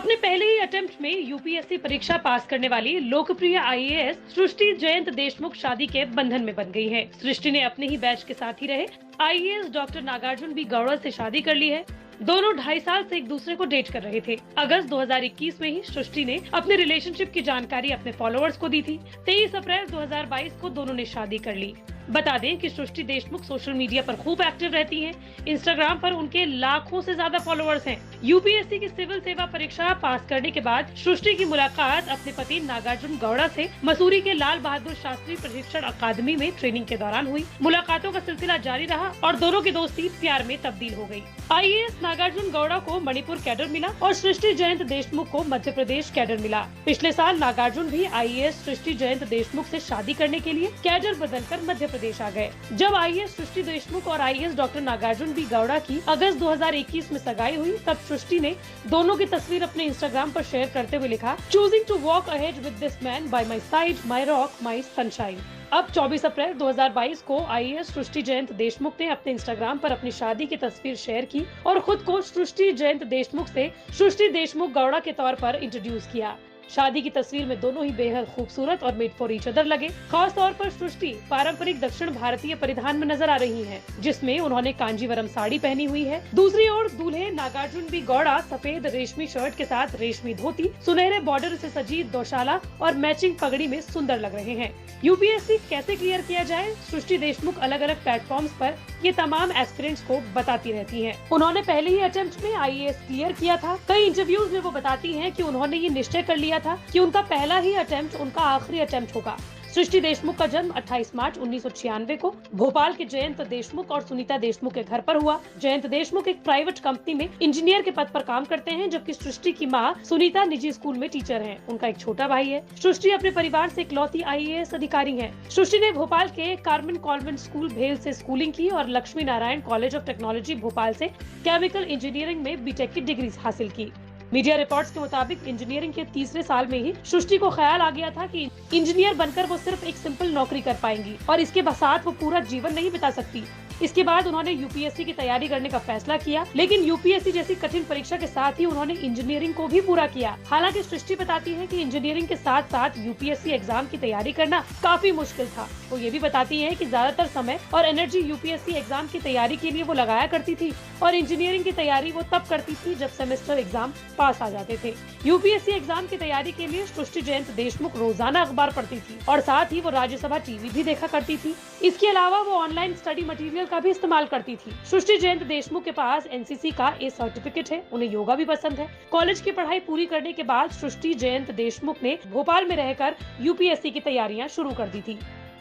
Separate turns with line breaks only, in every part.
अपने पहले ही अटेम्प्ट में यूपीएससी परीक्षा पास करने वाली लोकप्रिय आईएएस सृष्टि जयंत देशमुख शादी के बंधन में बन गई है। सृष्टि ने अपने ही बैच के साथ ही रहे IAS doctor Nagarjuna B Gowda से शादी कर ली है। दोनों 2.5 साल से एक दूसरे को डेट कर रहे थे। अगस्त 2021 में ही सृष्टि ने अपने रिलेशनशिप की जानकारी अपने फॉलोअर्स को दी थी। 23 अप्रैल 2022 को दोनों ने शादी कर ली। बता दें कि सृष्टि देशमुख सोशल मीडिया पर खूब एक्टिव रहती हैं। इंस्टाग्राम पर उनके लाखों से ज्यादा फॉलोअर्स हैं। यूपीएससी की सिविल सेवा परीक्षा पास करने के बाद सृष्टि की मुलाकात अपने पति नागार्जुन गौड़ा से मसूरी के लाल बहादुर शास्त्री प्रशिक्षण अकादमी में ट्रेनिंग के दौरान हुई। मुलाकातों का सिलसिला जारी रहा और दोनों की दोस्ती प्यार में तब्दील हो गई। आईएएस नागार्जुन गौड़ा को मणिपुर कैडर मिला और सृष्टि जयंत देशमुख को मध्य प्रदेश कैडर मिला। पिछले साल नागार्जुन भी आईएएस सृष्टि जयंत देशमुख से शादी करने के लिए कैडर बदलकर मध्य प्रदेश आ गए। जब आईएएस सृष्टि देशमुख और IAS doctor Nagarjuna B Gowda की अगस्त 2021 में सगाई हुई, तब सृष्टि ने दोनों की तस्वीर अपने इंस्टाग्राम पर शेयर करते हुए लिखा, choosing to walk ahead with this man by my side, my rock, my sunshine. अब 24 अप्रैल 2022 को आईएएस सृष्टि जयंत देशमुख ने अपने इंस्टाग्राम पर अपनी शादी की तस्वीर शेयर की और खुद को सृष्टि जयंत देशमुख से सृष्टि देशमुख गौड़ा के तौर पर इंट्रोड्यूस किया। शादी की तस्वीर में दोनों ही बेहद खूबसूरत और मेड फॉर ईच अदर लगे। खास तौर पर सृष्टि पारंपरिक दक्षिण भारतीय परिधान में नजर आ रही हैं, जिसमें उन्होंने कांजीवरम साड़ी पहनी हुई है। दूसरी ओर दूल्हे नागार्जुन बी गौड़ा सफेद रेशमी शर्ट के साथ रेशमी धोती, सुनहरे बॉर्डर से सजी दोशाला और मैचिंग पगड़ी में सुंदर लग रहे हैं। यूपीएससी कैसे क्लियर किया जाए, सृष्टि देशमुख अलग अलग प्लेटफॉर्म्स पर ये तमाम एस्पिरेंट्स को बताती रहती हैं। उन्होंने पहले ही अटेम्प्ट में आईएएस क्लियर किया था। कई इंटरव्यूज में वो बताती हैं कि उन्होंने ये निश्चय कर लिया था कि उनका पहला ही अटेम्प्ट उनका आखिरी अटेम्प्ट होगा। सृष्टि देशमुख का जन्म 28 मार्च 1996 को भोपाल के जयंत देशमुख और सुनीता देशमुख के घर पर हुआ। जयंत देशमुख एक प्राइवेट कंपनी में इंजीनियर के पद पर काम करते हैं, जबकि सृष्टि की मां सुनीता निजी स्कूल में टीचर हैं। उनका एक छोटा भाई है। सृष्टि अपने परिवार से इकलौती आईएएस अधिकारी हैं। सृष्टि ने भोपाल के कार्मेन कॉन्वेंट स्कूल भेल से स्कूलिंग की और Lakshmi Narayan college of technology Bhopal से केमिकल इंजीनियरिंग में बीटेक की डिग्री हासिल की। मीडिया रिपोर्ट्स के मुताबिक इंजीनियरिंग के तीसरे साल में ही सृष्टि को ख्याल आ गया था कि इंजीनियर बनकर वो सिर्फ एक सिंपल नौकरी कर पाएंगी और इसके साथ वो पूरा जीवन नहीं बिता सकती। इसके बाद उन्होंने यूपीएससी की तैयारी करने का फैसला किया, लेकिन यूपीएससी जैसी कठिन परीक्षा के साथ ही उन्होंने इंजीनियरिंग को भी पूरा किया। हालांकि सृष्टि बताती है कि इंजीनियरिंग के साथ साथ यूपीएससी एग्जाम की तैयारी करना काफी मुश्किल था। वो ये भी बताती है कि ज्यादातर समय और एनर्जी यूपीएससी एग्जाम की तैयारी के लिए वो लगाया करती थी और इंजीनियरिंग की तैयारी वो तब करती थी जब सेमेस्टर एग्जाम पास आ जाते थे। यूपीएससी एग्जाम की तैयारी के लिए सृष्टि जयंत देशमुख रोजाना अखबार पढ़ती थी और साथ ही वो राज्यसभा टीवी भी देखा करती थी। इसके अलावा वो ऑनलाइन स्टडी मटेरियल का भी इस्तेमाल करती थी। सृष्टि जयंत देशमुख के पास एनसीसी का ए सर्टिफिकेट है। उन्हें योगा भी पसंद है। कॉलेज की पढ़ाई पूरी करने के बाद सृष्टि जयंत देशमुख ने भोपाल में रहकर यूपीएससी की तैयारियां शुरू कर दी थी।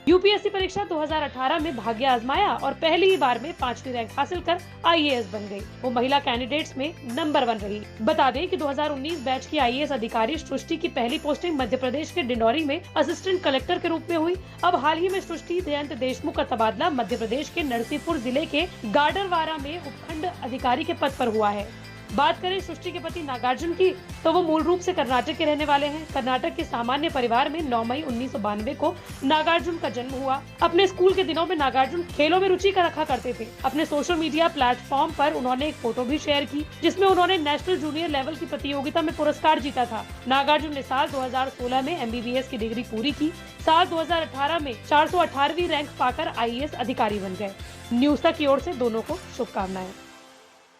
यूपीएससी परीक्षा 2018 में भाग्य आजमाया और पहली ही बार में 5वीं रैंक हासिल कर आईएएस बन गई। वो महिला कैंडिडेट्स में नंबर 1 रही। बता दें कि 2019 बैच की आईएएस अधिकारी सृष्टि की पहली पोस्टिंग मध्य प्रदेश के डिंडौरी में असिस्टेंट कलेक्टर के रूप में हुई। अब हाल ही में सृष्टि जयंत देशमुख का तबादला मध्य प्रदेश के नरसिंहपुर जिले के गाडरवारा में उपखंड अधिकारी के पद पर हुआ है। बात करें सृष्टि के पति नागार्जुन की, तो वो मूल रूप से कर्नाटक के रहने वाले हैं। कर्नाटक के सामान्य परिवार में 9 मई 1992 को नागार्जुन का जन्म हुआ। अपने स्कूल के दिनों में नागार्जुन खेलों में रुचि रखा करते थे। अपने सोशल मीडिया प्लेटफॉर्म पर उन्होंने एक फोटो भी शेयर की, जिसमें उन्होंने नेशनल जूनियर लेवल की प्रतियोगिता में पुरस्कार जीता था। नागार्जुन ने साल 2016 में एमबीबीएस की डिग्री पूरी की। साल 2018 में 418वीं रैंक पाकर आईएएस अधिकारी बन गए। न्यूज़ तक की ओर से दोनों को शुभकामनाएं।